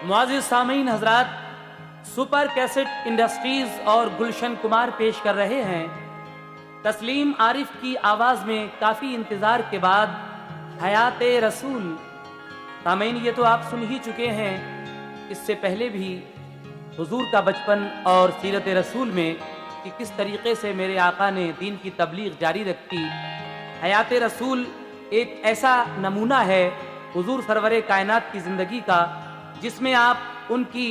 मुआज़िज़ सामीन हजरात, super cassette industries और गुलशन कुमार पेश कर रहे हैं तस्लीम आरिफ की आवाज में काफी इंतजार के बाद हयाते रसूल। सामीन, ये तो आप सुन ही चुके हैं, इससे पहले भी हुजूर का बचपन और सीरत रसूल में कि किस तरीके से मेरे आका ने दीन की तबलीग जारी रखी। हयाते रसूल एक ऐसा नमूना है हुजूर सरवरे कायनात की ज़िंदगी का, जिसमें आप उनकी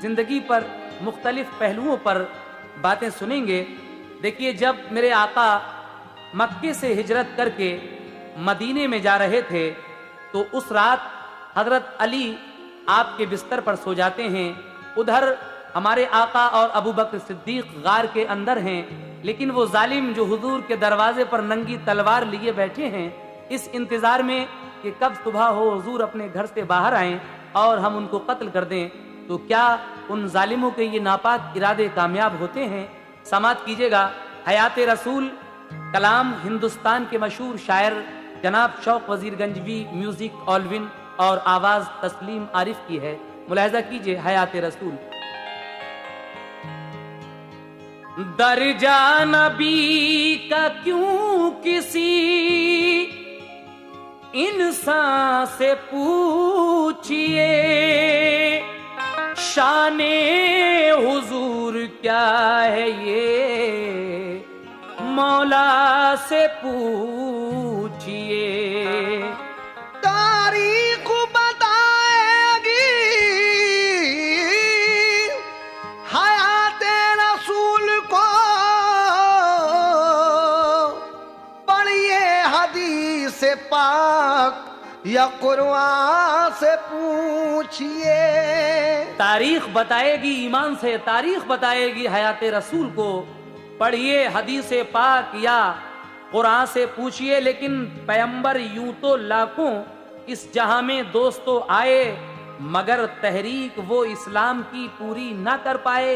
ज़िंदगी पर मुख्तलिफ पहलुओं पर बातें सुनेंगे। देखिए, जब मेरे आका मक्के से हिजरत करके मदीने में जा रहे थे तो उस रात हजरत अली आपके बिस्तर पर सो जाते हैं। उधर हमारे आका और अबू बकर सिद्दीक गार के अंदर हैं, लेकिन वो जालिम जो हुजूर के दरवाजे पर नंगी तलवार लिए बैठे हैं, इस इंतजार में कि कब सुबह हो, हुजूर अपने घर से बाहर आएं और हम उनको कत्ल कर दें। तो क्या उन जालिमों के ये नापाक इरादे कामयाब होते हैं? समात कीजिएगा। हयाते रसूल कलाम हिंदुस्तान के मशहूर शायर जनाब शौक वजीर गंजवी, म्यूजिक ऑलविन और आवाज तस्लीम आरिफ की है। मुलाहिजा कीजिए हयाते रसूल। दर्जा नबी का क्यों किसी इंसान से पूछिए, शाने हुजूर क्या है ये मौला से पूछिए। तारीख बताएगी हयाते रसूल को, पढ़िए हदीस पाक या कुरान से पूछिए। तारीख बताएगी, ईमान से तारीख बताएगी हयाते रसूल को, पढ़िए हदीस पाक या कुरान से पूछिए। लेकिन पैगंबर यूं तो लाखों इस जहां में दोस्तों आए, मगर तहरीक वो इस्लाम की पूरी ना कर पाए।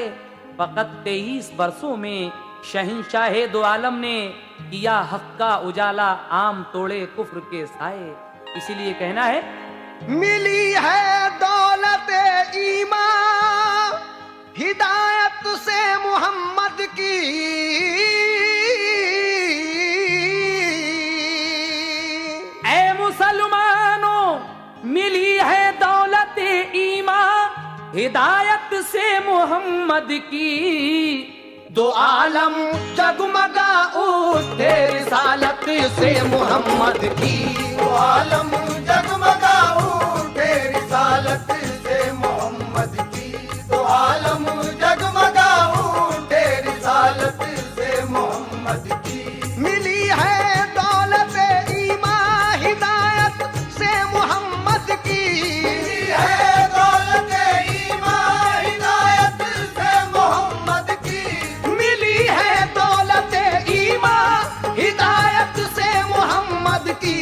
फकत 23 बरसों में शहंशाहे दो आलम ने किया हक का उजाला, आम तोड़े कुफ्र के साए। इसीलिए कहना है, मिली है दौलत ईमान हिदायत से मोहम्मद की, ऐ मुसलमानों मिली है दौलत ईमान हिदायत से मोहम्मद की। दो आलम जगमगा उठे रिसालत से मोहम्मद की। दो आलम जगमगा उठे रिसालत से मोहम्मद की। दो आलम जगमगा उठे रिसालत से मोहम्मद की। मिली है दौलत ईमान हिदायत से मोहम्मद की। मिली है दौलत ईमान हिदायत से मोहम्मद की। मिली है दौलत ईमान हिदायत से मोहम्मद की।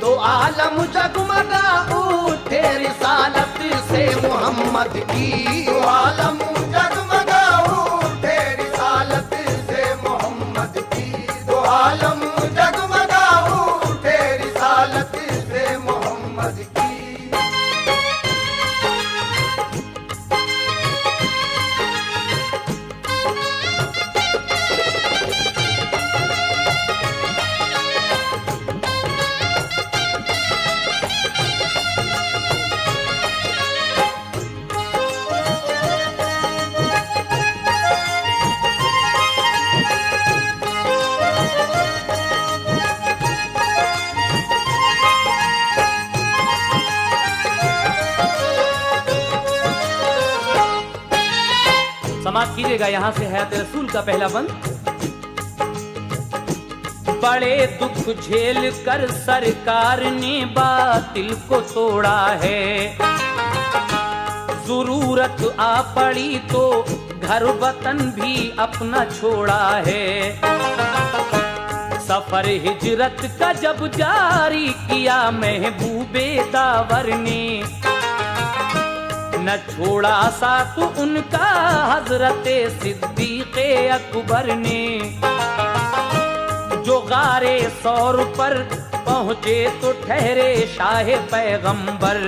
दो आलम जगमगा उठे रिसालत से मोहम्मद की। दो आलम जगमगा उठे रिसालत से मोहम्मद की। दो आलम जगमगा उठे रिसालत से मोहम्मद की। समाप्त कीजिएगा यहाँ से हयाते रसूल का पहला बंद। बड़े दुख झेल कर सरकार ने बातिल को तोड़ा है, जरूरत आ पड़ी तो घर वतन भी अपना छोड़ा है। सफर हिजरत का जब जारी किया महबूबे दावर ने, न छोड़ा साथ उनका हजरते सिद्दीक़े अकबर ने। जो गारे सौर पर पहुंचे तो ठहरे शाह पैगंबर,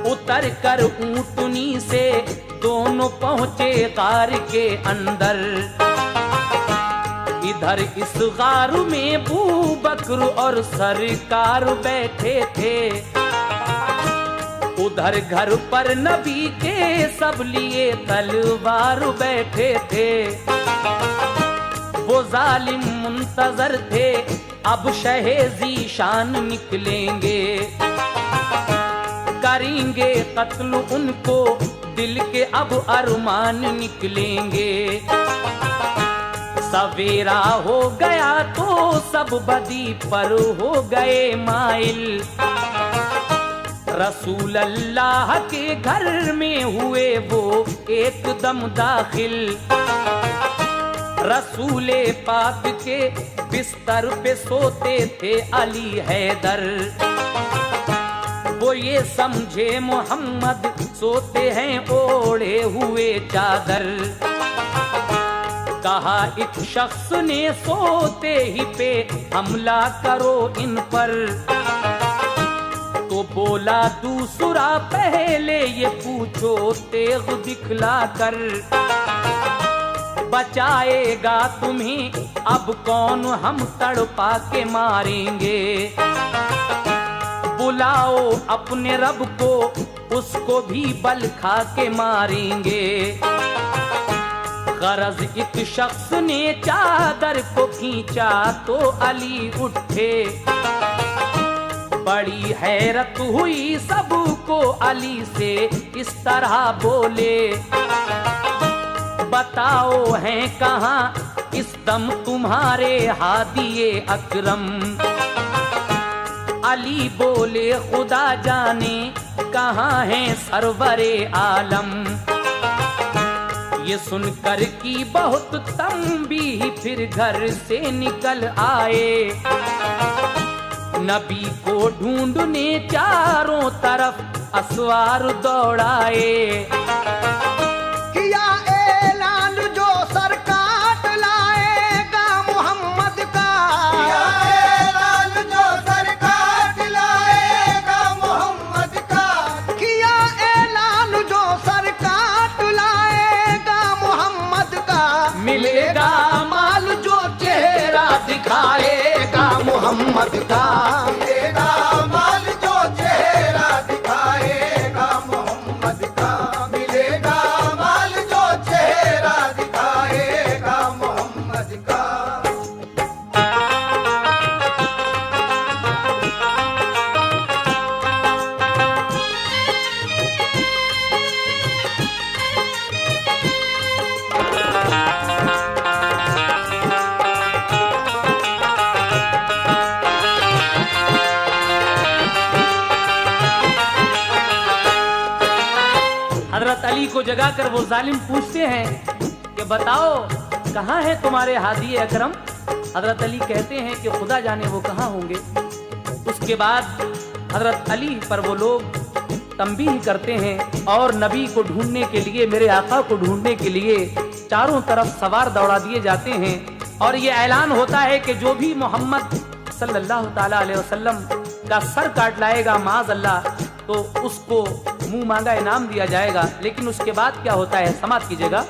उतर कर ऊंटनी से दोनों पहुंचे गार के अंदर। इधर इस गार में बू बकर और सरकार बैठे थे, उधर घर पर नबी के सब लिए तलवार बैठे थे। वो जालिम मुंतजर थे, अब शहे शान निकलेंगे, करेंगे कत्ल उनको, दिल के अब अरमान निकलेंगे। सवेरा हो गया तो सब बदी पर हो गए माइल, रसूल अल्लाह के घर में हुए वो एकदम दाखिल। रसूले पाक के बिस्तर पे सोते थे अली हैदर, वो ये समझे मोहम्मद सोते हैं ओढ़े हुए चादर। कहा एक शख्स ने सोते ही पे हमला करो इन पर, तो बोला दूसरा पहले ये पूछो तेग दिखला कर, बचाएगा तुम्हें अब कौन हम तड़पा के मारेंगे। बुलाओ अपने रब को, उसको भी बल खा के मारेंगे। गरज एक शख्स ने चादर को खींचा तो अली उठे, बड़ी हैरत हुई सबको अली से इस तरह बोले, बताओ हैं कहाँ इस दम तुम्हारे हादिए अकरम। अली बोले खुदा जाने कहाँ है सरवरे आलम। ये सुनकर की बहुत तंबीह फिर घर से निकल आए, नबी को ढूंढने चारों तरफ असवार दौड़ाए। किया ऐलान जो सर काट लाएगा मोहम्मद का, किया ऐलान जो सर काट लाएगा मोहम्मद का, किया ऐलान जो सर काट लाएगा मोहम्मद का। मिलेगा माल जो चेहरा दिखाएगा मोहम्मद का, मिलेगा माल जो चेहरा दिखाएगा मोहम्मद का, मिलेगा माल जो चेहरा दिखाएगा मोहम्मद का। हजरत अली को जगाकर वो जालिम पूछते हैं कि बताओ कहाँ है तुम्हारे हादी अकरम। हजरत अली कहते हैं कि खुदा जाने वो कहाँ होंगे। उसके बाद हजरत अली पर वो लोग तंबीह करते हैं और नबी को ढूंढने के लिए, मेरे आका को ढूंढने के लिए चारों तरफ सवार दौड़ा दिए जाते हैं। और ये ऐलान होता है कि जो भी मोहम्मद सल्लल्लाहु ताला अलैहि वसल्लम का सर काट लाएगा माज़ अल्लाह, तो उसको मुंह मांगा इनाम दिया जाएगा। लेकिन उसके बाद क्या होता है, समाप्त कीजिएगा।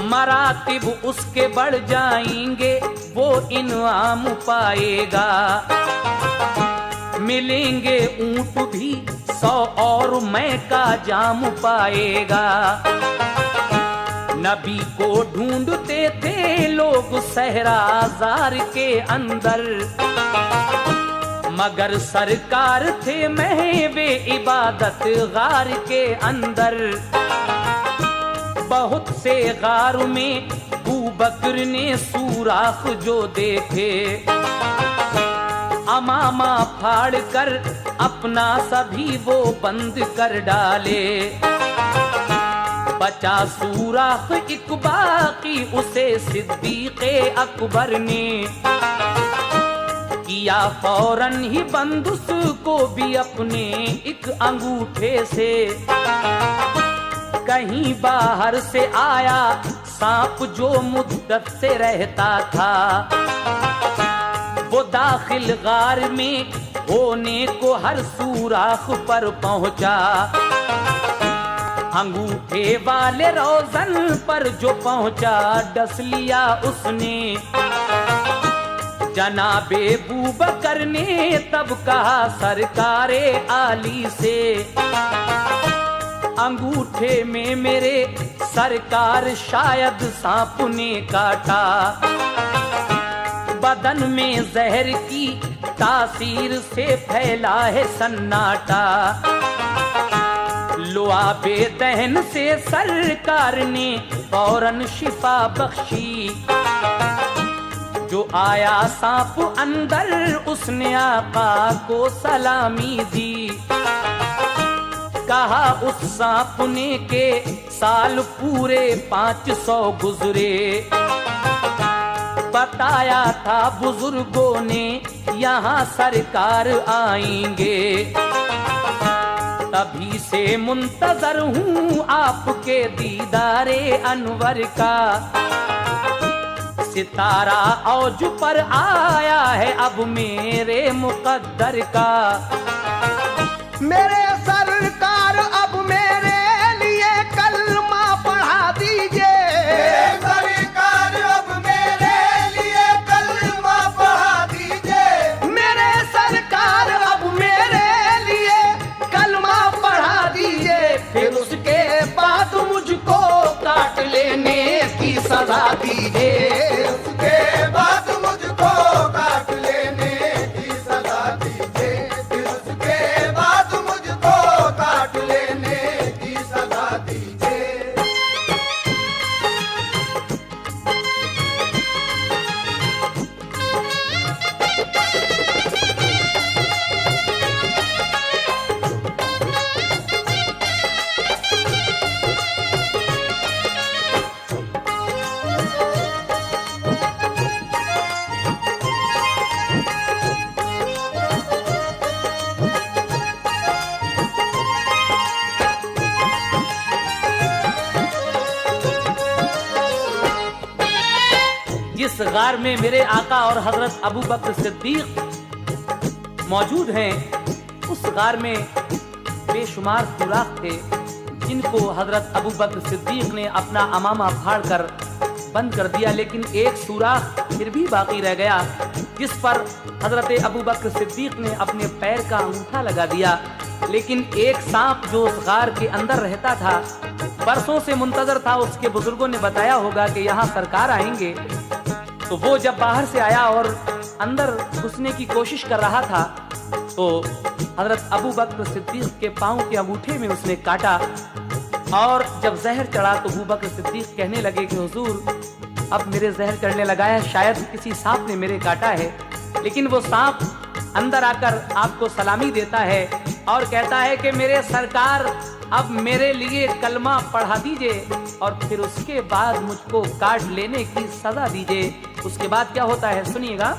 मरातिब उसके बढ़ जाएंगे, वो इनाम पाएगा। मिलेंगे ऊंट भी 100 और मैं का जाम पाएगा। नबी को ढूंढते थे लोग सहरा जार के अंदर, मगर सरकार थे महवे इबादत गार के अंदर। बहुत से गार में बू बकर ने सुराख जो देखे, अमामा फाड़ कर अपना सभी वो बंद कर डाले। बचा सुराख एक बाकी, उसे सिद्दीक़े अकबर ने किया फौरन ही बंद, उसको भी अपने एक अंगूठे से। कहीं बाहर से आया सांप जो मुद्दत से रहता था, वो दाखिल गार में होने को हर सुराख पर पहुंचा। अंगूठे वाले रोजन पर जो पहुंचा डस लिया उसने। जनाबे बूबकर ने तब कहा सरकारे आली से, अंगूठे में मेरे सरकार शायद सांप ने काटा। बदन में जहर की तासीर से फैला है सन्नाटा। लुआबे दहन से सरकार ने फौरन शिफा बख्शी। जो आया सांप अंदर उसने आका को सलामी दी। कहा उस सांप ने के साल पूरे 500 गुजरे। बताया था बुजुर्गों ने यहाँ सरकार आएंगे। तभी से मुंतजर हूँ आपके दीदारे अनवर का। सितारा औज पर आया है अब मेरे मुकद्दर का। मेरे सरकार अब मेरे लिए कलमा पढ़ा दीजिए। सरकार अब मेरे लिए कलमा पढ़ा दीजिए। मेरे सरकार अब मेरे लिए कलमा पढ़ा दीजिए। फिर उसके बाद मुझको काट लेने की सजा दीजिए। उसके बाद मुझको काट लेने की सजा दीजिए। फिर उसके बाद मुझको काट लेने की सजा दीजिए। जिस गार में मेरे आका और हजरत अबू बकर सिद्दीक मौजूद हैं, उस गार में बेशुमार सुराख थे जिनको हजरत अबू बकर सिद्दीक ने अपना अमामा फाड़ कर बंद कर दिया। लेकिन एक सुराख फिर भी बाकी रह गया जिस पर हजरत अबू बकर सिद्दीक ने अपने पैर का अंगूठा लगा दिया। लेकिन एक सांप जो उस गार के अंदर रहता था, बरसों से मुंतजर था। उसके बुजुर्गों ने बताया होगा कि यहाँ सरकार आएंगे। तो वो जब बाहर से आया और अंदर घुसने की कोशिश कर रहा था तो हजरत अबू बकर सिद्दीक के पांव के अंगूठे में उसने काटा। और जब जहर चढ़ा तो अबू बकर सिद्दीक कहने लगे कि हुजूर अब मेरे जहर चढ़ने लगा है, शायद किसी सांप ने मेरे काटा है। लेकिन वो सांप अंदर आकर आपको सलामी देता है और कहता है कि मेरे सरकार अब मेरे लिए कलमा पढ़ा दीजिए और फिर उसके बाद मुझको काट लेने की सजा दीजिए। उसके बाद क्या होता है सुनिएगा।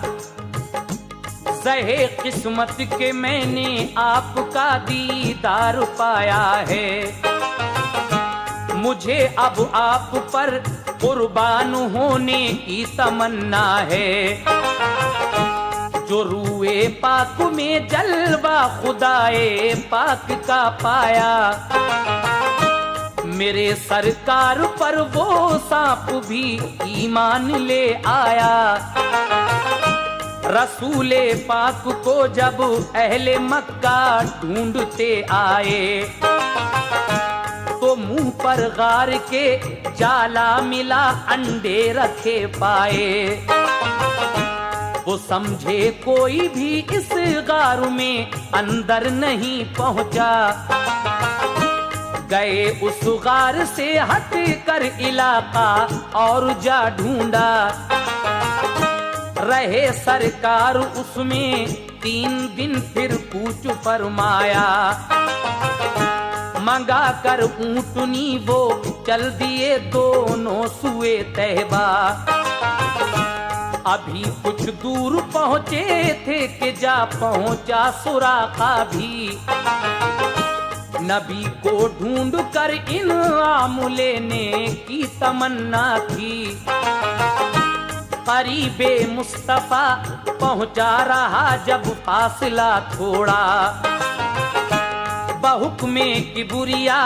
सहे किस्मत के मैंने आपका दीदार पाया है। मुझे अब आप पर कुर्बान होने की तमन्ना है। जो रूए पाक में जलवा खुदाए पाक का पाया। मेरे सरकार पर वो सांप भी ईमान ले आया। रसूले पाक को जब अहले मक्का ढूंढते आए तो मुंह पर गार के जाला मिला अंडे रखे पाए। वो समझे कोई भी इस गार में अंदर नहीं पहुंचा। गए उस गार से हट कर इलाका और जा ढूंढा। रहे सरकार उसमें 3 दिन फिर कूच फरमाया। मंगा कर ऊंटनी वो चल दिए दोनों सुए तहबा। अभी कुछ दूर पहुंचे थे कि जा पहुंचा सुराखा भी। नबी को ढूंढ कर इनाम लेने की तमन्ना थी। करीबे मुस्तफा पहुंचा रहा जब फासला थोड़ा, बहुक्मे किबरिया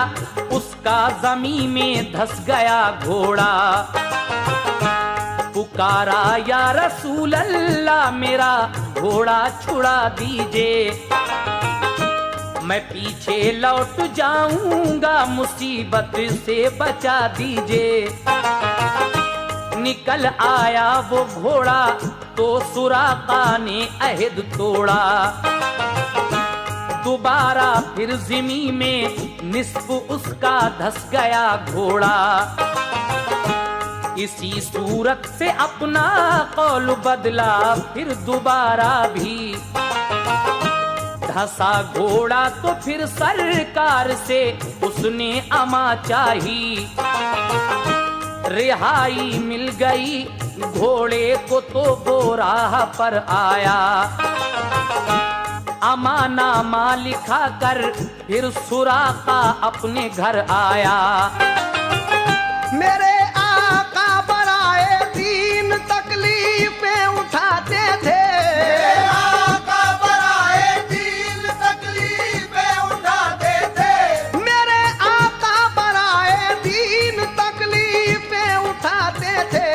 उसका जमीन में धस गया घोड़ा। पुकारा या रसूल अल्लाह मेरा घोड़ा छुड़ा दीजिए, मैं पीछे लौट जाऊंगा मुसीबत से बचा दीजिए। निकल आया वो घोड़ा तो सुराका ने अहद तोड़ा, दोबारा फिर ज़मीं में निस्फ उसका धस गया घोड़ा। इसी सूरत से अपना कौल बदला फिर दोबारा भी, धसा घोड़ा तो फिर सरकार से उसने अमा चाही। रिहाई मिल गई घोड़े को तो वो राह पर आया, अमानामा लिखा कर फिर सुराका अपने घर आया। मेरे आका बराए दीन तकलीफें उठाते थे, मेरे आका बराए दीन तकलीफें उठाते थे, मेरे आका बराए दीन तकलीफें उठाते थे।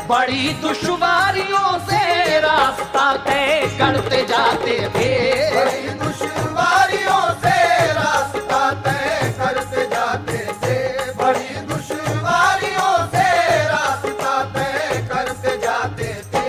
बड़ी दुश्वारियों से रास्ता तय करते जाते थे, बड़ी दुश्वारियों से रास्ता तय करते जाते थे, बड़ी दुश्वारियों से रास्ता तय करते जाते थे।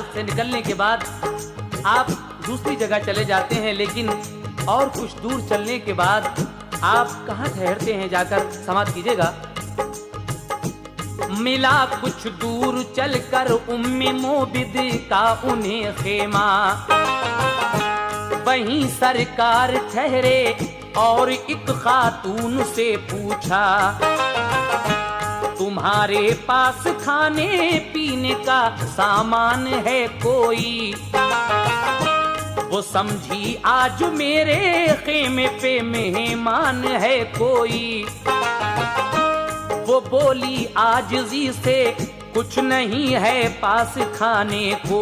से निकलने के बाद आप दूसरी जगह चले जाते हैं, लेकिन और कुछ दूर चलने के बाद आप कहाँ ठहरते हैं जाकर समाप्त कीजिएगा। मिला कुछ दूर चलकर उम्मे मोबिद का उन्हें खेमा, वहीं सरकार ठहरे और एक खातून से पूछा, तुम्हारे पास खाने पीने का सामान है कोई? वो समझी आज मेरे खेमे पे मेहमान है कोई। वो बोली आजिज़ी से कुछ नहीं है पास खाने को,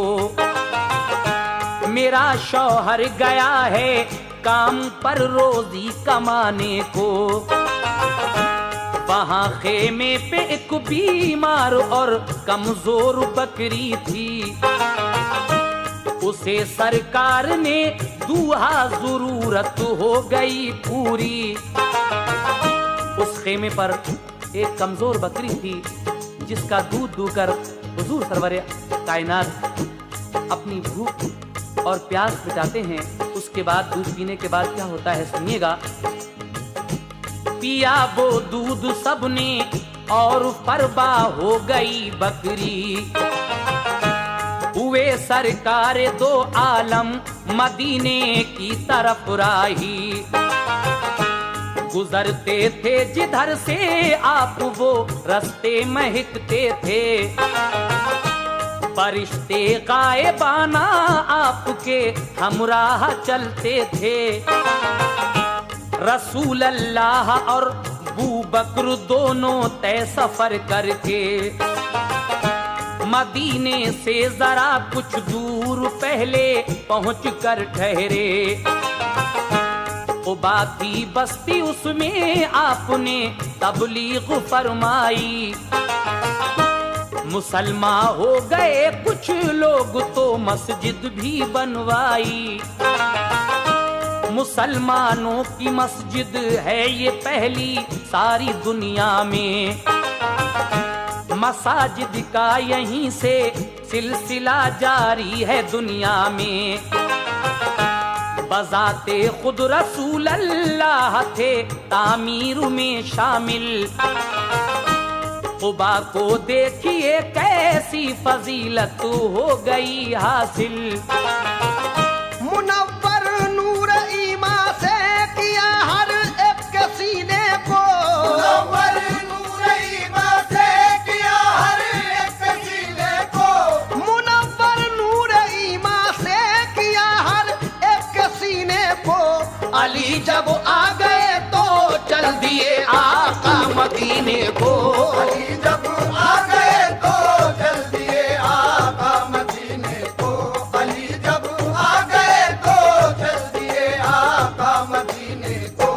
मेरा शौहर गया है काम पर रोजी कमाने को। वहाँ खेमे पे एक बीमार और कमजोर बकरी थी, उसे सरकार ने दूहा जरूरत हो गई पूरी। उस खेमे पर एक कमजोर बकरी थी जिसका दूध दूकर हुजूर सरवर कायनात अपनी भूख और प्यास मिटाते हैं। उसके बाद दूध पीने के बाद क्या होता है सुनिएगा। पिया वो दूध सबने और परवा हो गई बकरी, हुए सरकार दो आलम मदीने की तरफ राही। गुजरते थे जिधर से आप वो रास्ते महकते थे, फरिश्ते गायबाना आपके हमराह चलते थे। रसूल अल्लाह और बू बकर दोनों तय सफर करके मदीने से जरा कुछ दूर पहले पहुंच कर ठहरे। कुबा की बस्ती उसमें आपने तबलीग फरमाई। मुसलमान हो गए कुछ लोग तो मस्जिद भी बनवाई। मुसलमानों की मस्जिद है ये पहली सारी दुनिया में, मसाजिद का यहीं से सिलसिला जारी है दुनिया में। बजाते खुद रसूल अल्लाह थे तामीर में शामिल। कुबा को देखिए कैसी फजीलत हो गई हासिल। मुनव्वर नूर ईमान अली जब आ गए तो चल दिए आका मदीने को। अली जब आ गए तो चल दिए आका मदीने को। अली जब आ गए तो चल दिए आका मदीने को।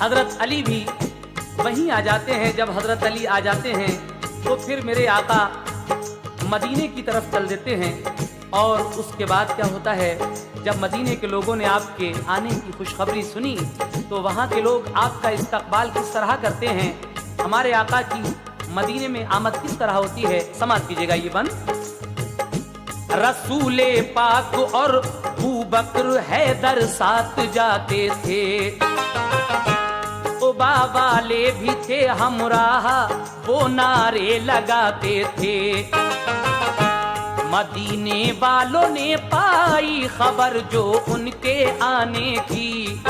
हजरत अली भी वहीं आ जाते हैं। जब हजरत अली आ जाते हैं तो फिर मेरे आका मदीने की तरफ चल देते हैं। और उसके बाद क्या होता है, जब मदीने के लोगों ने आपके आने की खुशखबरी सुनी तो वहाँ के लोग आपका इस्तकबाल किस तरह करते हैं, हमारे आका की मदीने में आमद किस तरह होती है, समाज कीजिएगा ये बंद। रसूले पाक और अबू बकर हैदर साथ जाते थे, उबा वाले भी थे हमराह, वो नारे लगाते थे। मदीने वालों ने पाई खबर जो उनके आने की,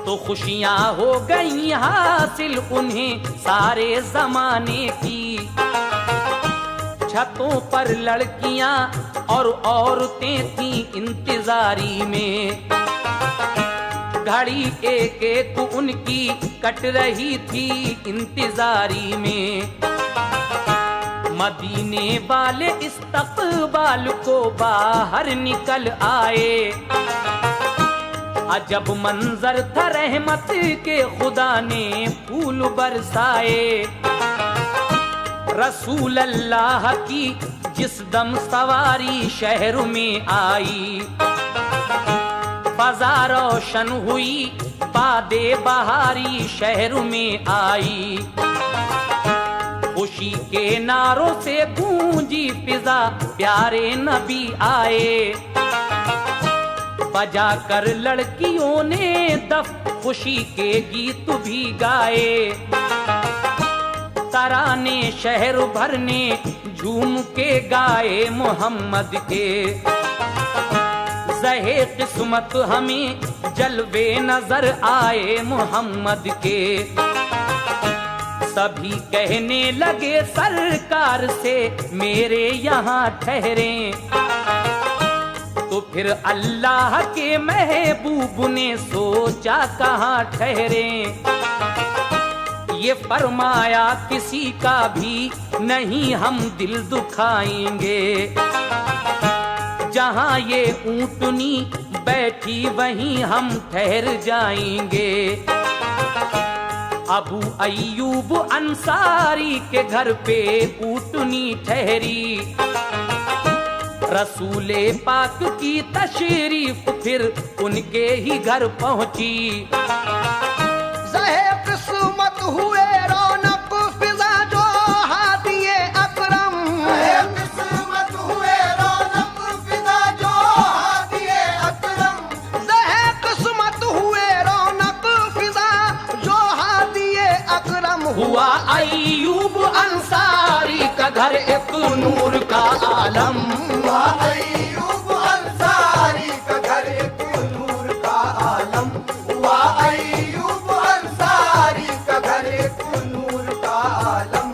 तो खुशियां हो गई हासिल उन्हें सारे जमाने की। छतों पर लड़कियां और औरतें थीं इंतजारी में, घड़ी एक एक उनकी कट रही थी इंतजारी में। मदीने वाले इस्तकबाल को बाहर निकल आए, अजब मंजर था रहमत के खुदा ने फूल बरसाए। रसूल अल्लाह की जिस दम सवारी शहर में आई, फजा रोशन हुई बादे बहारी शहर में आई। खुशी के नारों से गूंजी फिजा प्यारे नबी आए, बजा कर लड़कियों ने दफ खुशी के गीत भी गाए। तराने शहर भर ने झूम के गाए मोहम्मद के, ज़हे किस्मत हमें जलवे नजर आए मोहम्मद के। सभी कहने लगे सरकार से मेरे यहाँ ठहरे, तो फिर अल्लाह के महबूब ने सोचा कहाँ ठहरे। ये फरमाया किसी का भी नहीं हम दिल दुखाएंगे, जहाँ ये ऊँटनी बैठी वहीं हम ठहर जाएंगे। अबू अय्यूब अंसारी के घर पे ऊँटनी ठहरी, रसूले पाक की तशरीफ फिर उनके ही घर पहुंची। ज़हे किस्मत हुए रौनक फिजा जो हादिए अकरम, ज़हे किस्मत हुए रौनक फिजा जो हादिए अकरम। ज़हे किस्मत हुए रौनक फिजा जो हादिए अकरम। हुआ अय्यूब अंसारी का घर एक नूर का आलम, हुआ अय्यूब अंसारी का घर एक नूर का आलम। हुआ अय्यूब अंसारी का घर एक नूर का आलम।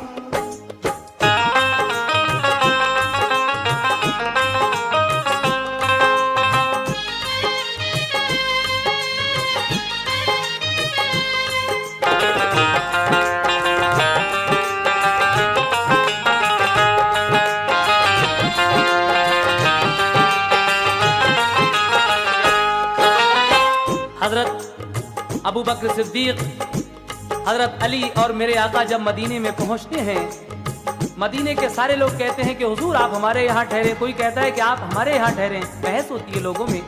हजरत अबू बकर सिद्दीक, हजरत अली और मेरे आका जब मदीने में पहुंचते हैं, मदीने के सारे लोग कहते हैं कि हुजूर आप हमारे यहाँ ठहरे, कोई कहता है कि आप हमारे यहाँ ठहरे। बहस होती है लोगों में,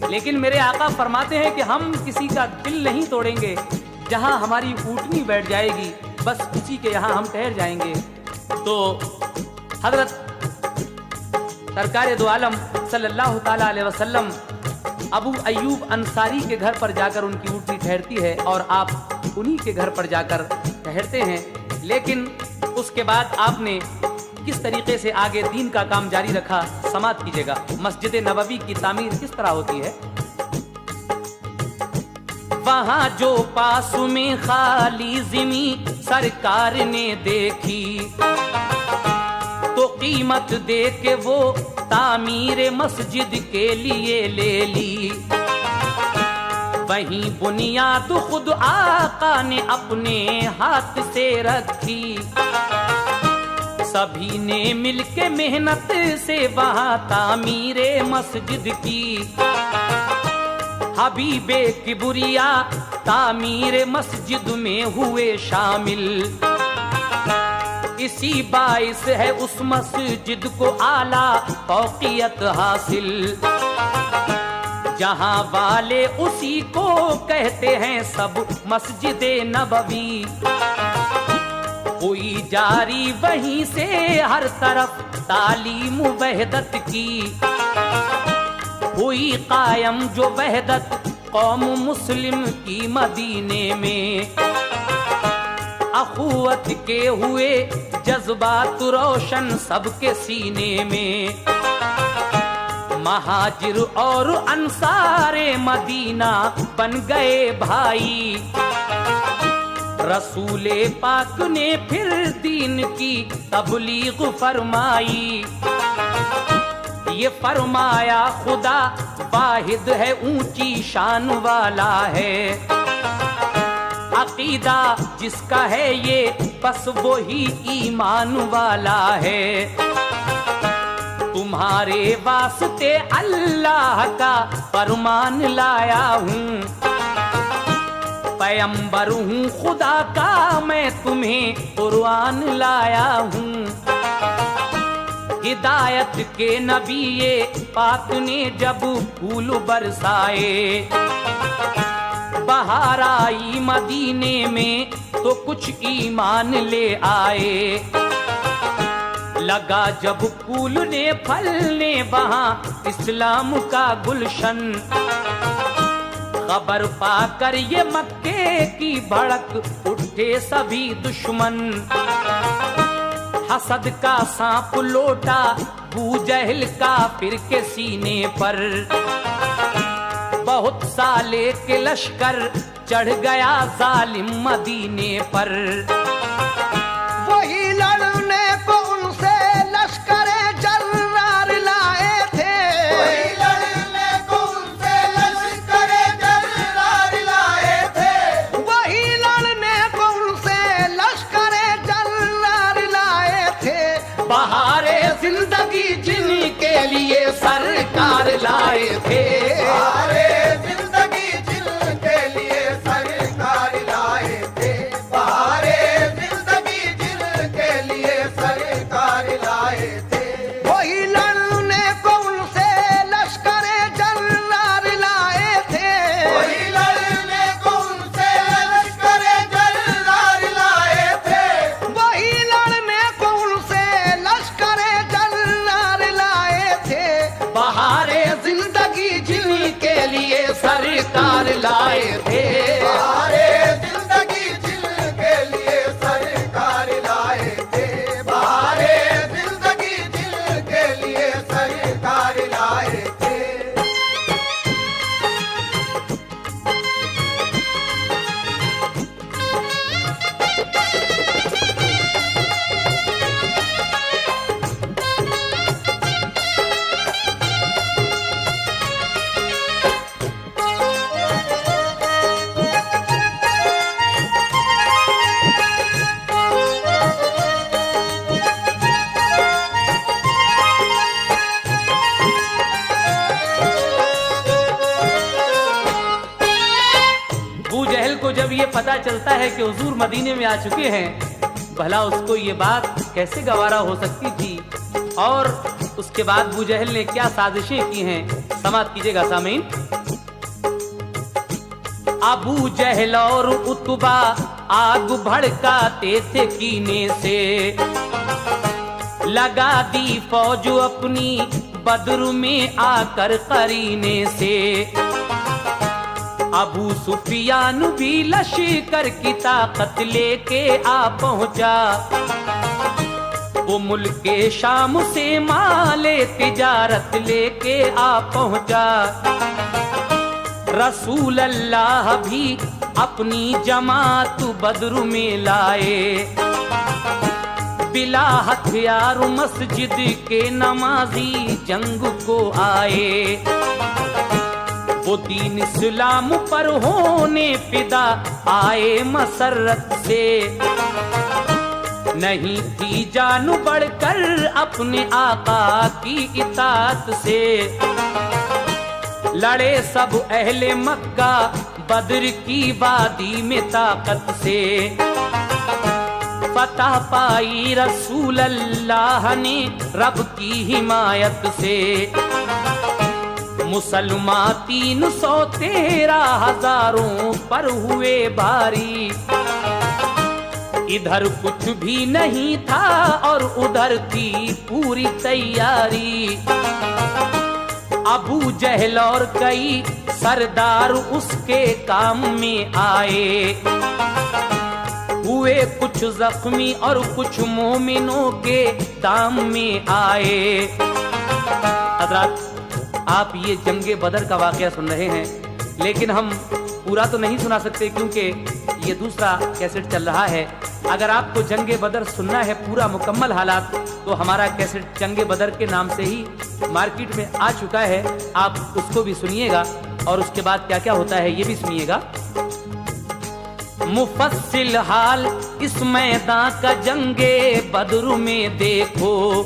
लेकिन मेरे आका फरमाते हैं कि हम किसी का दिल नहीं तोड़ेंगे, जहाँ हमारी ऊँटनी बैठ जाएगी बस उसी के यहाँ हम ठहर जाएंगे। तो हजरत सरकार दो आलम सल्लल्लाहु ताला अलैहि वसल्लम अबू अय्यूब अंसारी के घर पर जाकर उनकी ऊँटनी ठहरती है और आप उन्हीं के घर पर जाकर ठहरते हैं। लेकिन उसके बाद आपने किस तरीके से आगे दीन का काम जारी रखा, समाप्त कीजिएगा। मस्जिद नबवी की तामीर किस तरह होती है। वहाँ जो पास में खाली ज़मीं सरकार ने देखी, तो कीमत दे के वो तामीर मस्जिद के लिए ले ली। वहीं बुनियाद खुद आका ने अपने हाथ से रखी। सभी ने मिलके मेहनत से वहाँ तामीरे मस्जिद की। हबीबे किबरिया तामीर मस्जिद में हुए शामिल। इसी बाइस है उस मस्जिद को आला फौकियत हासिल। जहाँ वाले उसी को कहते हैं सब मस्जिद नबवी। हुई जारी वहीं से हर तरफ तालीम वहदत की। हुई कायम जो वहदत कौम मुस्लिम की मदीने में। अखुवत के हुए जज्बात रोशन सबके सीने में। महाजिर और अंसारे मदीना बन गए भाई। रसूले पाक ने फिर दीन की तबलीग फरमाई। ये फरमाया खुदा वाहिद है, ऊंची शान वाला है। अकीदा जिसका है ये बस वो ही ईमान वाला है। तुम्हारे वास्ते अल्लाह का फरमान लाया हूँ। पैगंबर हूँ खुदा का मैं तुम्हें कुरान लाया हूँ। हिदायत के नबी ये पाक ने जब फूल बरसाए। बहार आई मदीने में तो कुछ ईमान ले आए। लगा जब फूल ने फलने वहाँ इस्लाम का गुलशन। खबर पाकर ये मक्के की भड़क उठे सभी दुश्मन। हसद का सांप लोटा बू जहल का फिर के सीने पर। बहुत साले के लश्कर चढ़ गया जालिम मदीने पर। वही लड़ने को उनसे लश्करे जर्रार लाए थे। वही लड़ने को उनसे लश्करे जर्रार लाए थे। वही लड़ने को उनसे लश्करे जर्रार लाए थे। बहारे जिंदगी जिनके लिए सरकार लाए थे। बहारे जिंदगी जिनके लिए सरकार लाए थे। बहारे जिंदगी जिनके लिए सरकार लाए थे। वही लड़ने को उनसे लश्करे जर्रार लाए थे। वही लड़ने को उनसे लश्करे जर्रार लाए थे। वही लड़ने को उनसे लश्करे जर्रार लाए थे। बहारे जिंदगी जिनके लिए सरकार लाए थे। बहारे जिंदगी जिनके लिए सरकार लाए थे। बहारे जिंदगी जिनके लिए सरकार लाए थे। अबू जहल को जब ये पता चलता है कि हुजूर मदीने में आ चुके हैं, भला उसको ये बात कैसे गवारा हो सकती थी। और उसके बाद अबू जहल ने क्या साजिशें की हैं, समाप्त कीजिएगा सामीन। अबू जहल और उतबा आग भड़काते थे कीने से। लगा दी फौज अपनी बद्र में आकर करीने से। अबू सुफियान भी लश्कर की ताकत लेके आ पहुंचा। वो मुल्के शाम से माले तिजारत लेके आ पहुंचा। रसूल अल्लाह भी अपनी जमात बद्र में लाए। बिला हथियार मस्जिद के नमाजी जंग को आए। वो दीन इस्लाम पर होने फिदा आए मसरत से। नहीं थी जान बढ़कर अपने आका की इताअत से। लड़े सब अहले मक्का बद्र की वादी में ताकत से। फतह पाई रसूल अल्लाह ने रब की हिमायत से। मुसलमान 313,000 पर हुए भारी। इधर कुछ भी नहीं था और उधर थी पूरी तैयारी। अबू जहल और कई सरदार उसके काम में आए। हुए कुछ जख्मी और कुछ मोमिनों के दाम में आए। हज़रात, आप ये जंगे बदर का वाकया सुन रहे हैं, लेकिन हम पूरा तो नहीं सुना सकते क्योंकि ये दूसरा कैसेट चल रहा है। अगर आपको जंगे बदर सुनना है पूरा मुकम्मल हालात, तो हमारा कैसेट जंगे बदर के नाम से ही मार्केट में आ चुका है। आप उसको भी सुनिएगा और उसके बाद क्या क्या होता है ये भी सुनिएगा। मुफस्सिल हाल इस मैदान का जंगे बद्र में देखो।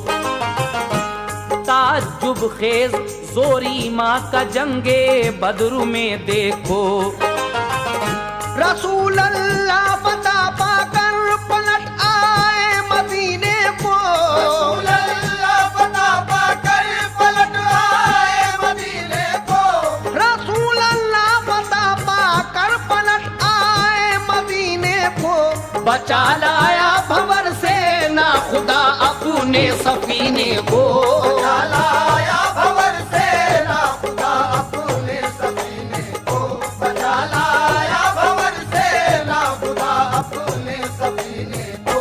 ताज्जुब खेज जोरी माँ का जंगे बद्र में देखो। रसूल अल्लाह बता पाकर पलट आए मदीने को। रसूल अल्लाह बता पाकर पलट आए मदीने को। रसूल अल्लाह बता पाकर पलट आए मदीने को। बचा लाया भंवर से ना खुदा अपने सफीने को। बचा लाया भंवर से ना खुदा अपने सफीने को। बचा लाया भंवर से ना खुदा अपने सफीने को।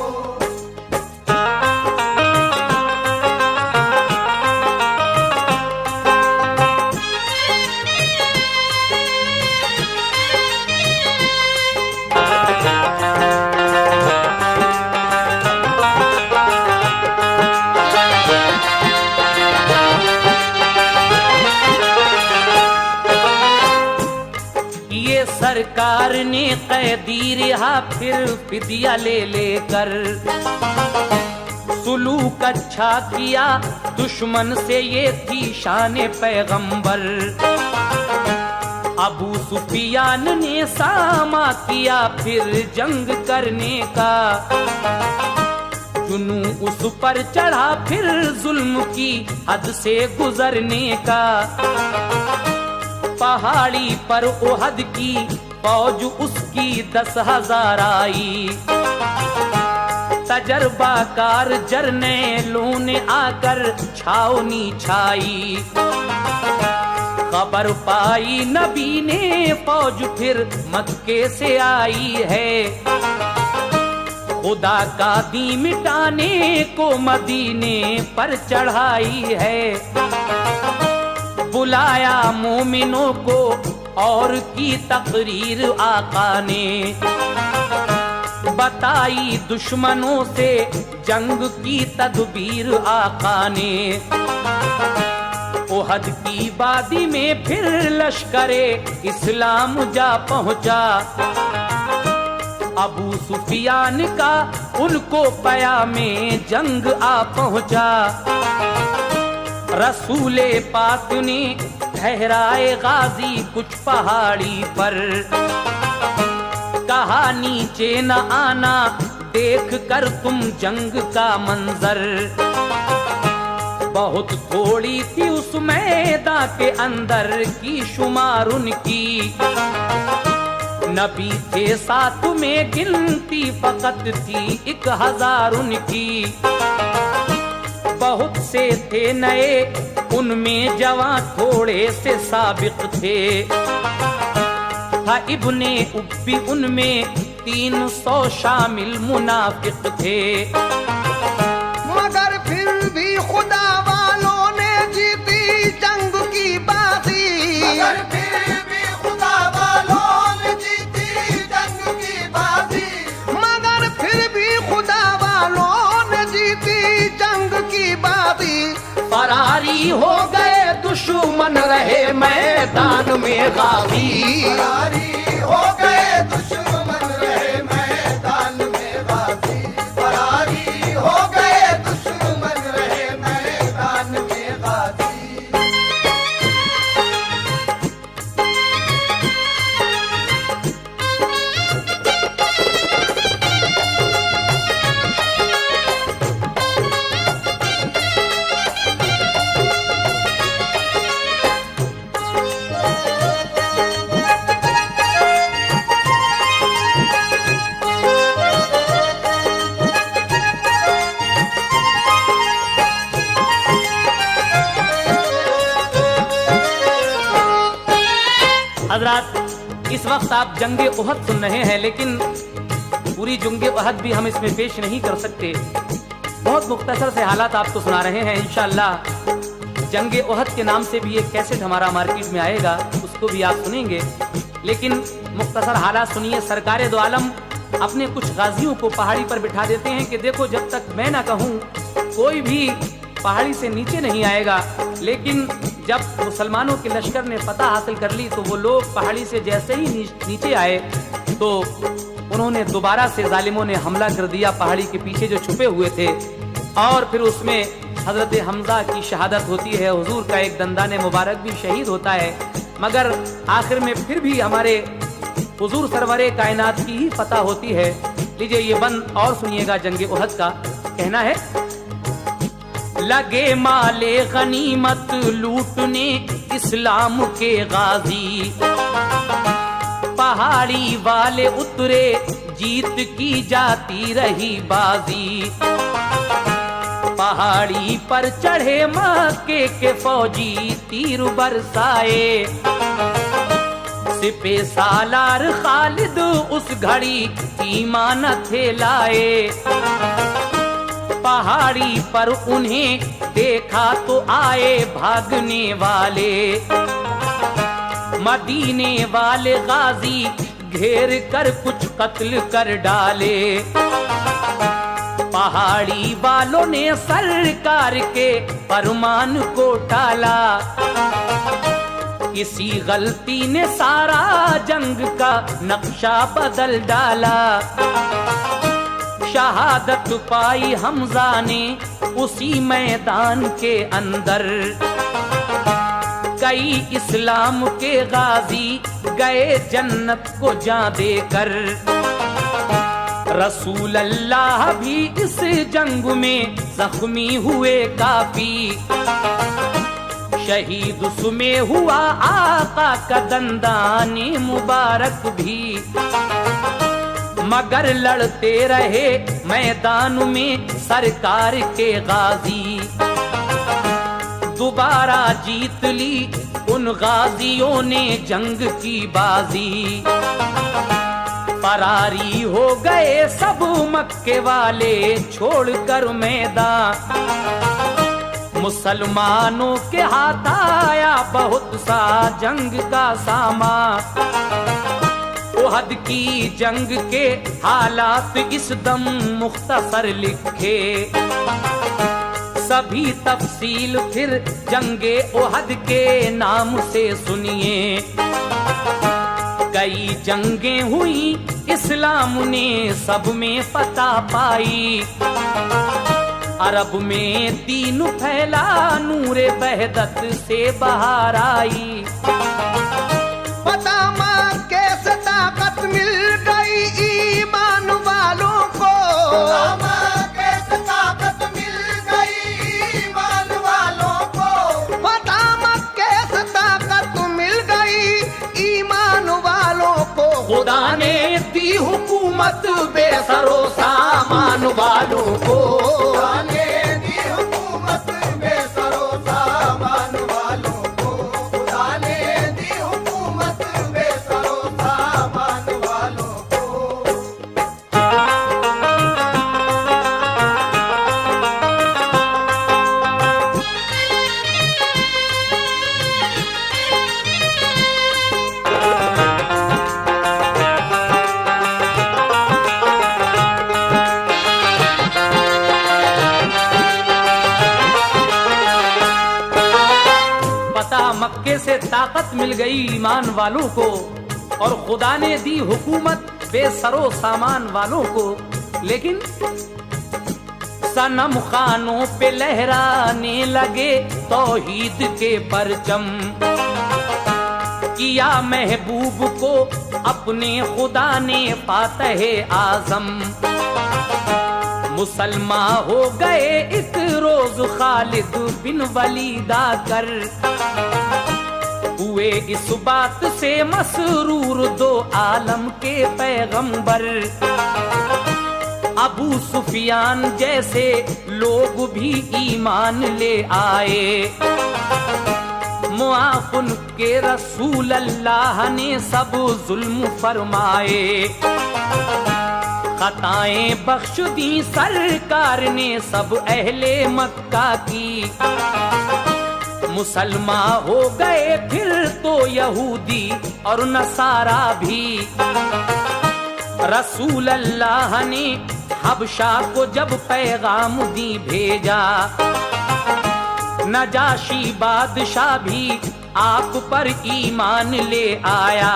सरकार ने कैदी रिहा फिर फिदिया ले लेकर। सुलूक अच्छा किया दुश्मन से, ये थी शान पैगंबर। अबू सुफियान ने सामा किया फिर जंग करने का। जुनू उस पर चढ़ा फिर जुल्म की हद से गुजरने का। पहाड़ी पर ओहद की फौज उसकी 10,000 आई। तजर्बाकार जरनैलों ने आकर छावनी छाई। खबर पाई नबी ने फौज फिर मक्के से आई है। खुदा का दी मिटाने को मदीने पर चढ़ाई है। बुलाया मोमिनों को और की तकरीर आका ने। बताई दुश्मनों से जंग की तदबीर आका ने। ओहद की वादी में फिर लश्करे इस्लाम जा पहुंचा। अबू सुफियान का उनको पयामे जंग आ पहुंचा। रसूले पाक ने ठहराए गाजी कुछ पहाड़ी पर। कहा नीचे न आना देख कर तुम जंग का मंजर। बहुत थोड़ी थी उस मैदान के अंदर की शुमार उनकी। नबी थे साथ में गिनती फकत थी 1000 उनकी। बहुत से थे नए, उनमें जवां थोड़े से साबिक थे। था इब्ने उब्बी उनमें 300 शामिल मुनाफिक थे। मगर फिर भी खुदा वालों ने जीती जंग की बाजी। मगर फिर भी खुदा वालों ने जीती जंग की बाजी। मगर फिर भी खुदा वालों ने जीती जंग की बाजी। फरारी हो गए दुश्मन, रहे मैदान में गाजी। फरारी हो गए दुश्मन, रहे मैदान में गाजी। फरारी हो गए दुश्मन, रहे मैदान में गाजी। हजरात, इस वक्त आप जंगे उहद सुन रहे हैं, लेकिन पूरी जंगे उहद भी हम इसमें पेश नहीं कर सकते। बहुत मुख्तसर से हालात आपको सुना रहे हैं। इंशाअल्लाह जंगे उहद के नाम से भी एक कैसेट हमारा मार्केट में आएगा, उसको भी आप सुनेंगे। लेकिन मुख्तसर हालात सुनिए। सरकारे दो आलम अपने कुछ गाजियों को पहाड़ी पर बिठा देते हैं कि देखो, जब तक मैं ना कहूँ कोई भी पहाड़ी से नीचे नहीं आएगा। लेकिन जब मुसलमानों के लश्कर ने फतह हासिल कर ली तो वो लोग पहाड़ी से जैसे ही नीचे आए तो उन्होंने दोबारा से जालिमों ने हमला कर दिया पहाड़ी के पीछे जो छुपे हुए थे। और फिर उसमें हजरत हमजा की शहादत होती है, हुजूर का एक दंदाने मुबारक भी शहीद होता है। मगर आखिर में फिर भी हमारे हुजूर सरवरे कायनात की ही फतह होती है। लीजिए ये बंद और सुनिएगा जंगे उहद का। कहना है, लगे माले गनीमत लूटने इस्लाम के गाजी। पहाड़ी वाले उतरे जीत की जाती रही बाजी। पहाड़ी पर चढ़े मक्के के फौजी तीर बरसाए। सिपे सालार खालिद उस घड़ी ईमान थे लाए। पहाड़ी पर उन्हें देखा तो आए भागने वाले। मदीने वाले गाजी घेर कर कुछ कत्ल कर डाले। पहाड़ी वालों ने सरकार के फरमान को टाला। किसी गलती ने सारा जंग का नक्शा बदल डाला। शहादत पाई हमजा ने उसी मैदान के अंदर। कई इस्लाम के गाजी गए जन्नत को जा देकर। रसूल अल्लाह भी इस जंग में जख्मी हुए काफी। शहीद उसमें हुआ आका का दंदाने मुबारक भी। मगर लड़ते रहे मैदान में सरकार के गाजी। दोबारा जीत ली उन गाजियों ने जंग की बाजी। फरारी हो गए सब मक्के वाले छोड़कर मैदान। मुसलमानों के हाथ आया बहुत सा जंग का सामान। उहद की जंग के हालात इस दम मुख्तसर लिखे। सभी तफसील फिर जंगे उहद के नाम से सुनिए। कई जंगें हुई इस्लाम ने सब में फतह पाई। अरब में दीन फैला नूरे बहदत से बाहर आई। पता मां कैसे ताकत मिल गई ईमान वालों को। कैसे ताकत मिल गई ईमान वालों को। पता मां कैसे ताकत मिल गई ईमान वालों को। खुदा ने दी हुकूमत बेसरो सामान वालों को। खुदा ने दी हुकूमत ताकत मिल गई ईमान वालों को और खुदा ने दी हुकूमत बेसरो सामान वालों को। लेकिन सनम खानों पे लहराने लगे तौहीद के परचम, किया महबूब को अपने खुदा ने फातहे आजम। मुसलमान हो गए एक रोज खालिद बिन वलीद आकर, हुए इस बात से मसरूर दो आलम के पैगंबर। अबू सुफियान जैसे लोग भी ईमान ले आए, मुआफुन के रसूल अल्लाह ने सब जुल्म फरमाए। खताएं बख्श दी सरकार ने सब अहले मक्का की, मुसलमान हो गए फिर तो यहूदी और नसारा भी। रसूल अल्लाह ने हबशा को जब पैगाम दी भेजा, नजाशी बादशाह भी आप पर ईमान ले आया।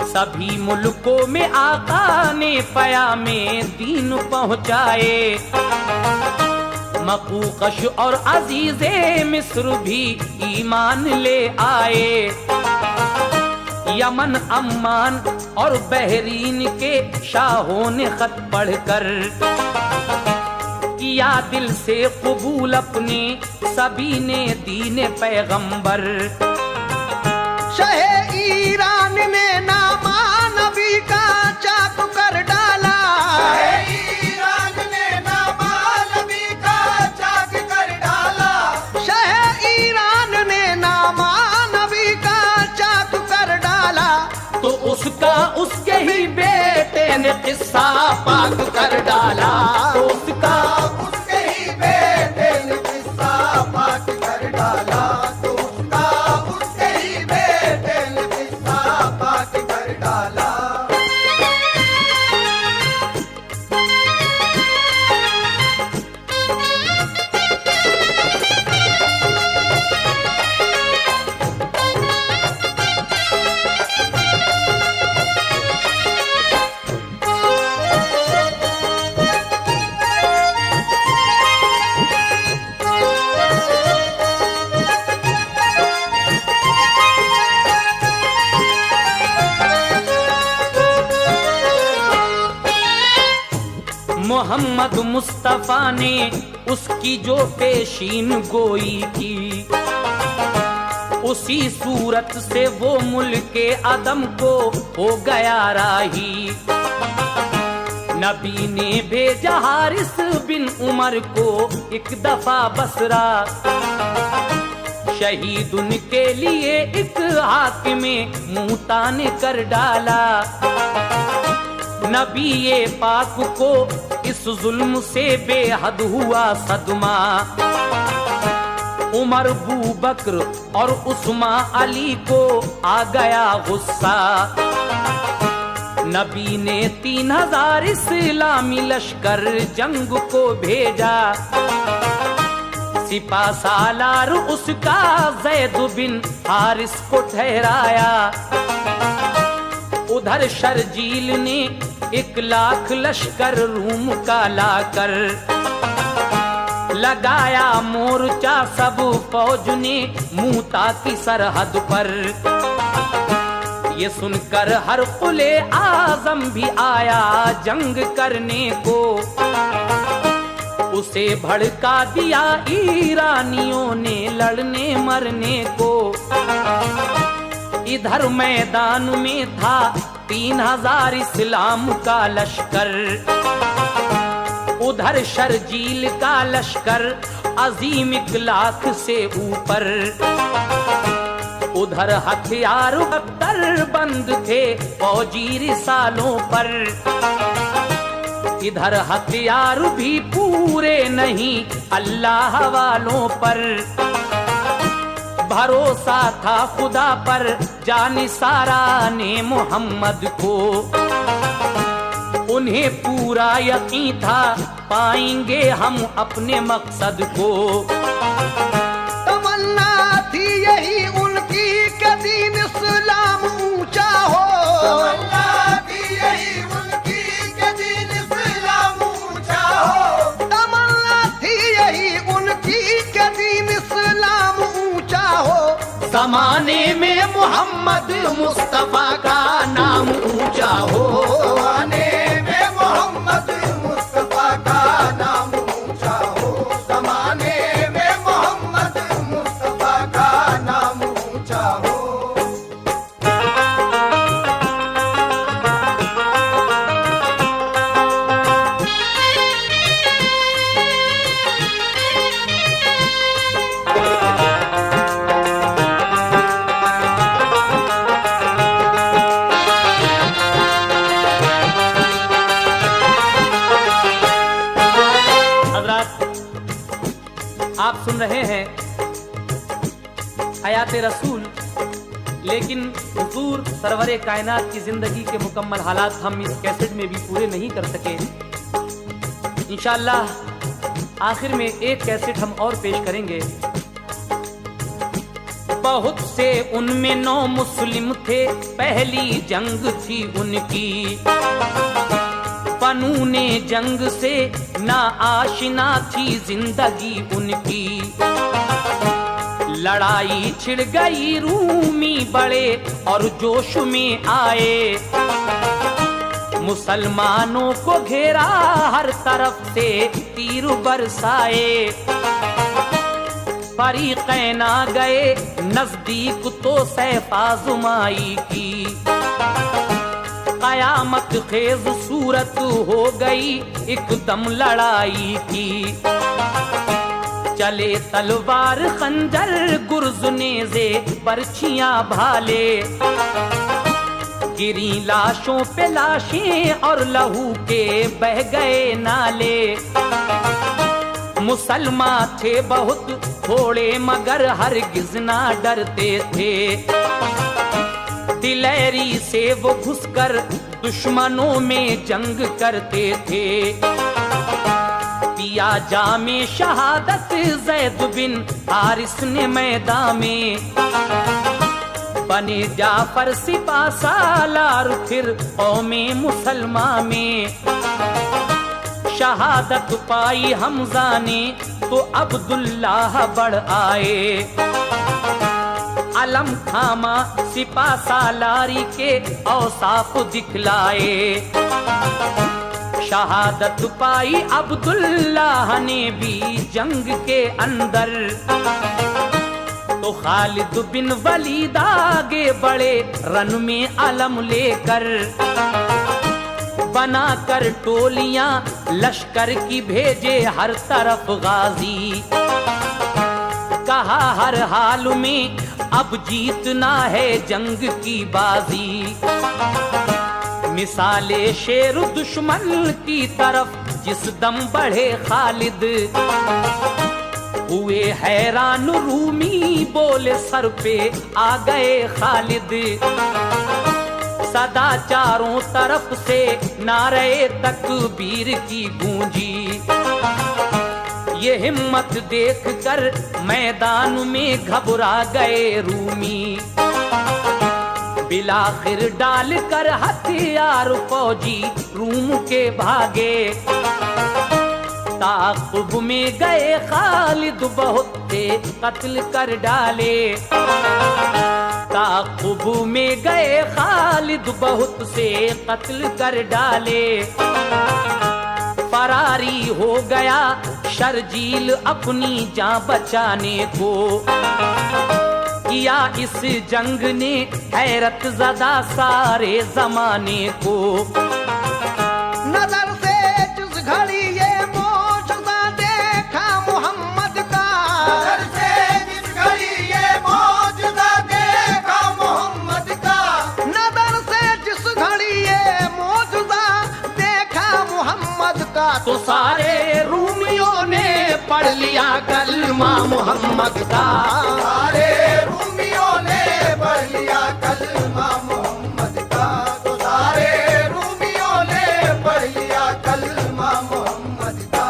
सभी मुल्कों में आका ने पयामे दीन पहुंचाए, मकूकश और अजीजे मिस्र भी ईमान ले आए। यमन अम्मान और बहरीन के शाहों ने खत पढ़कर किया दिल से कबूल अपने सभी ने दीन पैगंबर। शहे ईरान ने नामा नबी का चाक कर डाला, ईरान ने नामा नबी का चाक कर डाला। शहे ईरान ने नामा नबी का चाक कर डाला, तो उसका उसके ही बेटे ने किस्सा पाक कर डाला। तो उसका उसके ही बेटे ने किस्सा पाक कर डाला, तो उसका उसके ही बेटे ने किस्सा पाक कर डाला। मोहम्मद मुस्तफा ने उसकी जो पेशीन गोई की, उसी सूरत से वो मुल्के आदम को हो गया राही। नबी ने भेजा हारिस बिन उमर को एक दफा बसरा, शहीद उनके लिए एक हाकिमे मूता ने कर डाला। नबी ये पाक को इस जुल्म से बेहद हुआ सदमा, उमर बू बकर और उस्मा अली को आ गया गुस्सा। नबी ने 3000 इस्लामी लश्कर जंग को भेजा, सिपा सालार उसका जैद बिन हारिस को ठहराया। उधर शर्जील ने 1 लाख लश्कर रूम का लाकर लगाया मोर्चा, सब फौज ने मूता की सरहद पर। ये सुनकर हर कुले आजम भी आया जंग करने को, उसे भड़का दिया ईरानियों ने लड़ने मरने को। इधर मैदान में था 3000 इस्लाम का लश्कर, उधर शर्जील का लश्कर अजीम 1 लाख से ऊपर। उधर हथियार बख्तर बंद थे फौजी रिसालों पर, इधर हथियार भी पूरे नहीं अल्लाह वालों पर। भरोसा था खुदा पर जानिसारा ने मोहम्मद को, उन्हें पूरा यकीन था पाएंगे हम अपने मकसद को। तमन्ना थी यही के दीन इस्लाम ऊंचा हो, तमन्ना थी यही उनकी कि दीन इस्लाम ऊंचा हो, तमन्ना थी यही उनकी के दीन इस्लाम ऊंचा हो। जमाने में मोहम्मद मुस्तफा का नाम ऊंचा हो, जमाने में मोहम्मद मुस्तफा का नाम ऊंचा हो, जमाने में मोहम्मद मुस्तफा का नाम ऊंचा हो। आप सुन रहे हैं हयात रसूल, लेकिन हुजूर सरवरे कायनात की जिंदगी के मुकम्मल हालात हम इस कैसेट में भी पूरे नहीं कर सके। इंशाअल्लाह आखिर में एक कैसेट हम और पेश करेंगे। बहुत से उनमें 9 मुस्लिम थे, पहली जंग थी उनकी, फनूने जंग से ना आशिना थी जिंदगी उनकी। लड़ाई छिड़ गई, रूमी बड़े और जोश में आए, मुसलमानों को घेरा हर तरफ से तीर बरसाए। फरीक़ैन आ गए नजदीक तो सैफ आज़माई की, कयामत खेज सूरत हो गई एकदम लड़ाई की। चले तलवार खंजर गुर्ज नेज़े बर्छियां भाले, गिरी लाशों पे लाशें और लहू के बह गए नाले। मुसलमान थे बहुत थोड़े मगर हरगिज ना डरते थे, दिलेरी से वो घुसकर दुश्मनों में जंग करते थे। पिया जामे शहादत ज़ैद बिन हारिस ने मैदान में, बने जाफर सिपा सालार फिर कौमे मुसलमान में। शहादत पाई हमजा ने तो अब्दुल्लाह बढ़ आए, अलम थामा सिपा सालारी के औसाफ दिखलाए। शहादत पाई अब्दुल्लाह ने भी जंग के अंदर, तो खालिद बिन वलीद आगे बढ़े रन में अलम लेकर। बनाकर टोलियां लश्कर की भेजे हर तरफ गाजी, कहा हर हाल में अब जीतना है जंग की बाजी। मिसाले शेर दुश्मन की तरफ जिस दम बढ़े खालिद, हुए हैरान रूमी बोले सर पे आ गए खालिद। सदा चारों तरफ से नारे तकबीर की गूंजी, ये हिम्मत देख कर मैदान में घबरा गए रूमी। बिलाखिर डाल कर हथियार फौजी रूम के भागे, ताक़ुब में गए खालिद बहुत थे कत्ल कर डाले। ताक़ुब में गए खालिद बहुत से कत्ल कर डाले। फरारी हो गया शर्जील अपनी जान बचाने को, किया इस जंग ने हैरत ज़दा सारे जमाने को। नजर से जिस घड़ी ये मौजज़ा देखा मोहम्मद का, नजर से जिस घड़ी ये मौजज़ा देखा मोहम्मद का, नजर से जिस घड़ी ये मौजज़ा देखा मोहम्मद का, तो सारे रूमियों ने पढ़ लिया कलमा मोहम्मद का। सारे रूमियों ने पढ़ लिया कलमा मोहम्मद का, तो सारे रूमियों ने पढ़ लिया कलमा मोहम्मद का।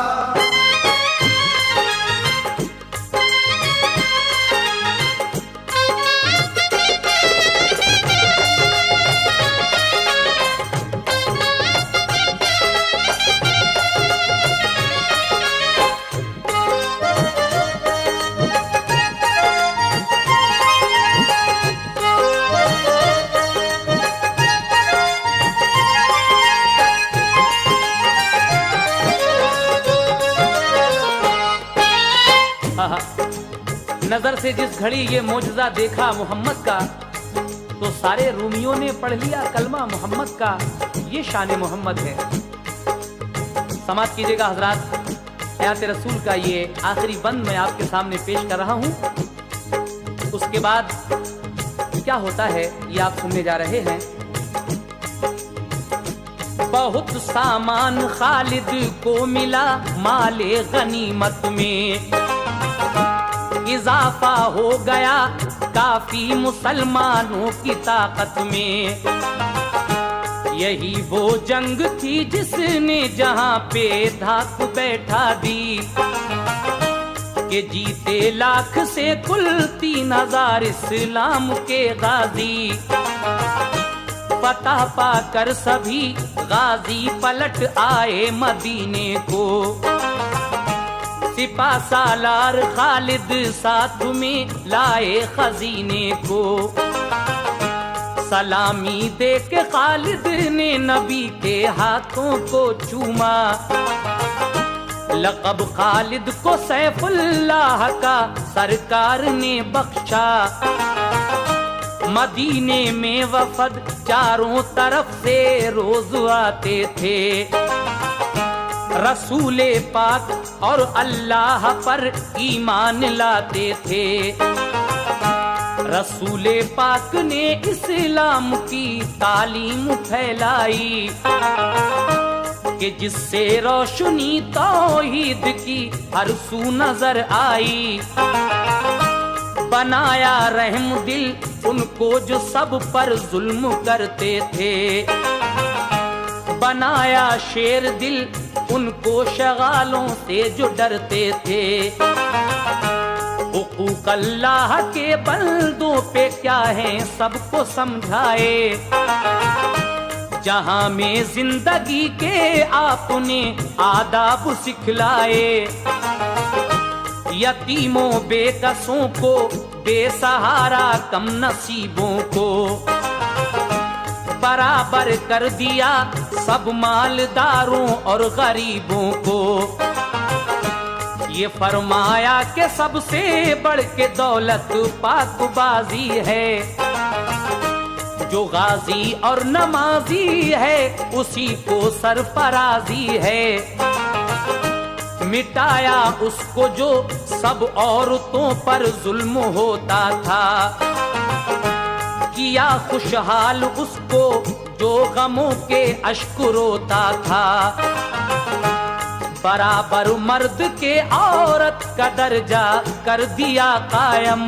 से जिस घड़ी ये मौजज़ा देखा मोहम्मद का, तो सारे रूमियों ने पढ़ लिया कलमा मोहम्मद का। ये शान मोहम्मद है। समाप्त कीजिएगा हजरात, हयात रसूल का ये आखिरी बंद मैं आपके सामने पेश कर रहा हूँ। उसके बाद क्या होता है ये आप सुनने जा रहे हैं। बहुत सामान खालिद को मिला माले गनीमत में, इजाफा हो गया काफी मुसलमानों की ताकत में। यही वो जंग थी जिसने जहां पे धाक बैठा दी, कि जीते लाख से कुल 3000 इस्लाम के गाजी। फतह पाकर सभी गाजी पलट आए मदीने को, सिपा सालार खालिद साथ में लाए खजीने को। सलामी दे के खालिद ने नबी के हाथों को चूमा, लक़ब खालिद को सैफुल्लाह का सरकार ने बख्शा। मदीने में वफद चारों तरफ से रोज आते थे, रसूले पाक और अल्लाह पर ईमान लाते थे। रसूले पाक ने इस्लाम की तालीम फैलाई, कि जिससे रोशनी तौहीद की हर सू नजर आई। बनाया रहम दिल उनको जो सब पर जुल्म करते थे, बनाया शेर दिल उनको शगालों से जो डरते थे। हुकूक अल्लाह के बंदों पे क्या है सबको समझाए, जहां में जिंदगी के आपने आदाब सिखलाए। यतीमों बेकसों को बेसहारा कम नसीबों को बराबर कर दिया सब मालदारों और गरीबों को। ये फरमाया कि सबसे बढ़ के दौलत पाकबाजी है, जो गाजी और नमाजी है उसी को सरफराजी है। मिटाया उसको जो सब औरतों पर जुल्म होता था, किया खुशहाल उसको जो गमों के अश्क रोता था। बराबर मर्द के औरत का दर्जा कर दिया कायम,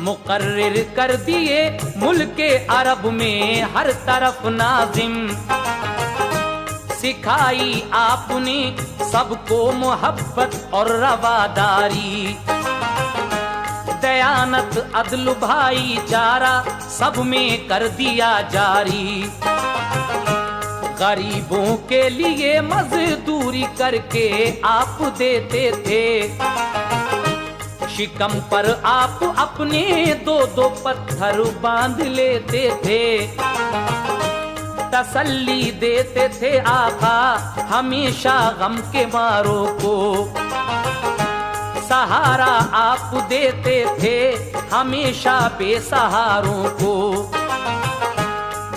मुकर्रिर कर दिए मुल्के अरब में हर तरफ नाजिम। सिखाई आपने सबको मोहब्बत और रवादारी, दयानत अदल भाईचारा सब में कर दिया जारी। गरीबों के लिए मजदूरी करके आप देते थे, शिकम पर आप अपने दो दो पत्थर बांध लेते थे। तसल्ली देते थे आका हमेशा गम के मारों को, सहारा आप देते थे हमेशा बेसहारों को।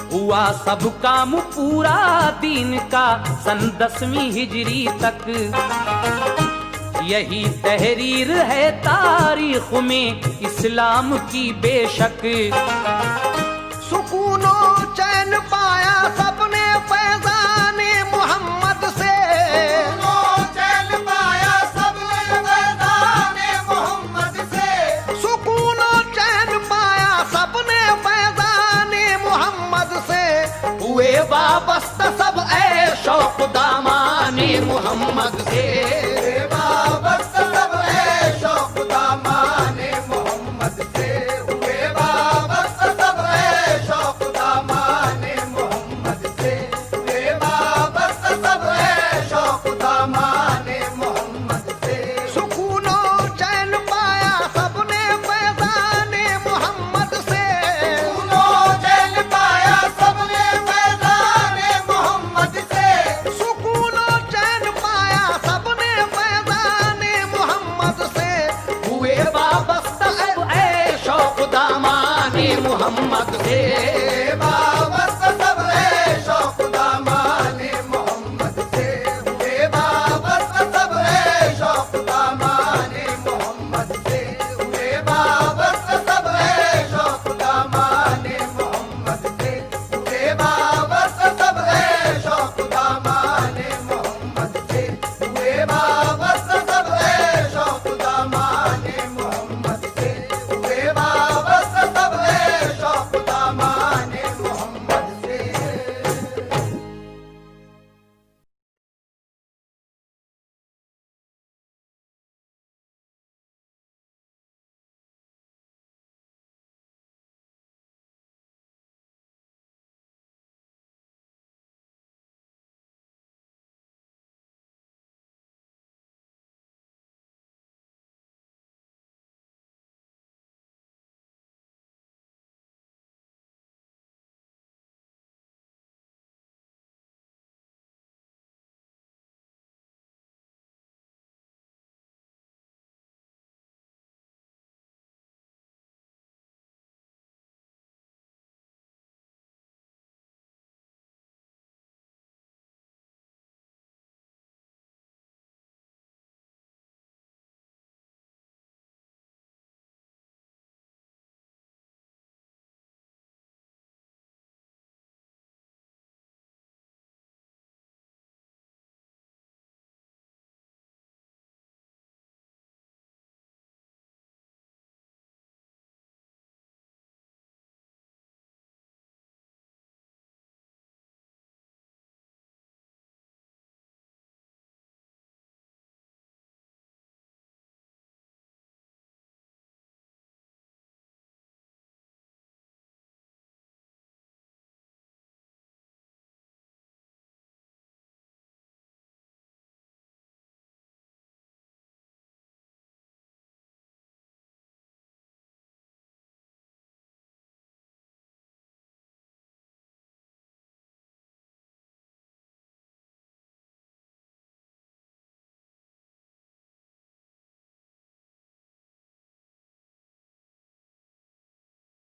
हुआ सब काम पूरा दीन का सन 10वीं हिजरी तक, यही तहरीर है तारीख में इस्लाम की बेशक। सुकूनो चैन पाया सबने फैज़ाने मोहम्मद से, चैन पाया सबने फैज़ाने मोहम्मद से। सुकूनो चैन पाया सबने फैज़ाने मोहम्मद से। हुए वाबस्ता सब ऐ शौक दामाने मोहम्मद से। वाबस्ता सब ऐ शौक दामाने मोहम्मद से। हुए वाबस्ता सब ऐ शौक दामाने मोहम्मद से। हुए वाबस्ता सब ऐ शौक दामाने मोहम्मद से। सुकूनो चैन पाया सबने फैज़ाने मोहम्मद से। सुकूनो चैन पाया सबने फैज़ाने दामाने मोहम्मद से।